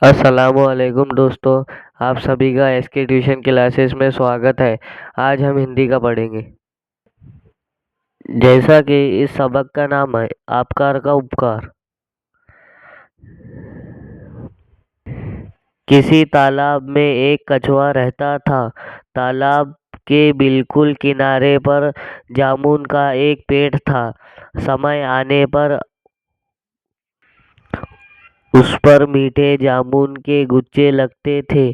अस्सलामुअलैकुम दोस्तों। आप सभी का एसके ट्यूशन क्लासेस में स्वागत है। आज हम हिंदी का पढ़ेंगे। जैसा कि इस सबक का नाम है आपकार का उपकार। किसी तालाब में एक कछुआ रहता था। तालाब के बिल्कुल किनारे पर जामुन का एक पेड़ था। समय आने पर उस पर मीठे जामुन के गुच्छे लगते थे।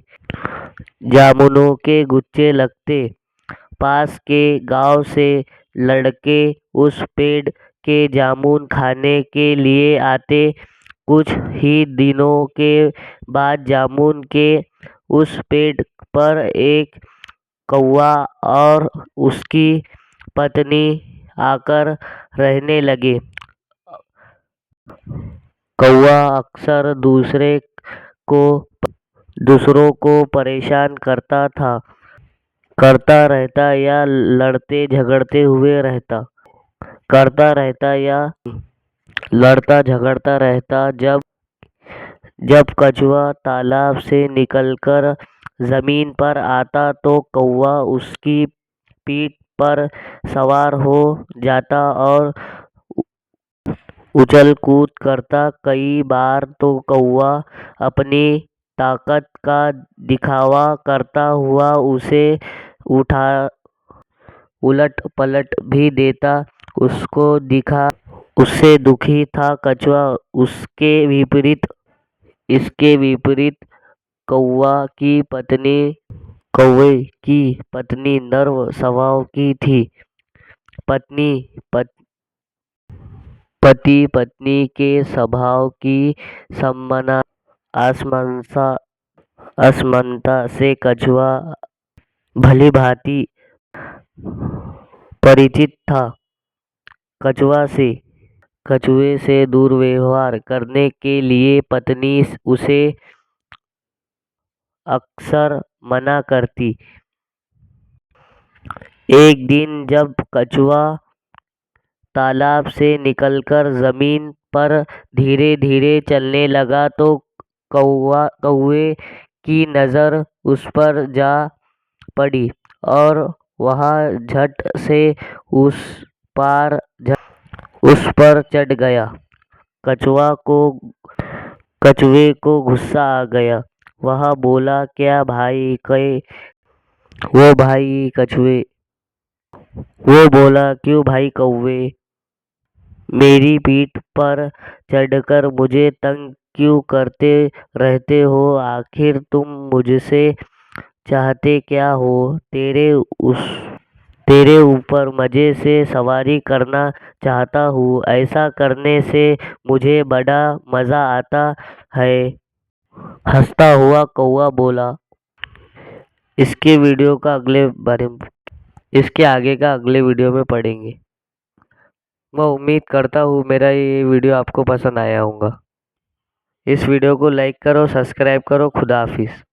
जामुनों के गुच्छे लगते पास के गांव से लड़के उस पेड़ के जामुन खाने के लिए आते। कुछ ही दिनों के बाद जामुन के उस पेड़ पर एक कौवा और उसकी पत्नी आकर रहने लगे। कौवा अक्सर को दूसरों को परेशान करता रहता या लड़ते झगड़ते हुए रहता करता रहता या लड़ता झगड़ता रहता। जब जब कछुआ तालाब से निकलकर जमीन पर आता तो कौवा उसकी पीठ पर सवार हो जाता और उछल कूद करता। कई बार तो कौवा अपनी ताकत का दिखावा करता हुआ उसे उठा उलट पलट भी देता। उससे दुखी था कछुआ। इसके विपरीत कौवे की पत्नी नर्म स्वभाव की थी। पत्नी पति पत्नी के स्वभाव की असमानता असमानता से कछुआ भली भांति परिचित था। कछुए से दुर्व्यवहार करने के लिए पत्नी उसे अक्सर मना करती। एक दिन जब कछुआ तालाब से निकलकर जमीन पर धीरे धीरे चलने लगा तो कौवे की नजर उस पर जा पड़ी और वह झट से उस पर चढ़ गया। कछुए को गुस्सा आ गया। वह बोला, क्या भाई वो बोला, क्यों भाई कौवे, मेरी पीठ पर चढ़कर मुझे तंग क्यों करते रहते हो? आखिर तुम मुझसे चाहते क्या हो? तेरे ऊपर मजे से सवारी करना चाहता हूँ। ऐसा करने से मुझे बड़ा मजा आता है। हंसता हुआ कौवा बोला। इसके आगे का अगले वीडियो में पढ़ेंगे। मैं उम्मीद करता हूँ मेरा ये वीडियो आपको पसंद आया होगा। इस वीडियो को लाइक करो, सब्सक्राइब करो। खुदा हाफिज।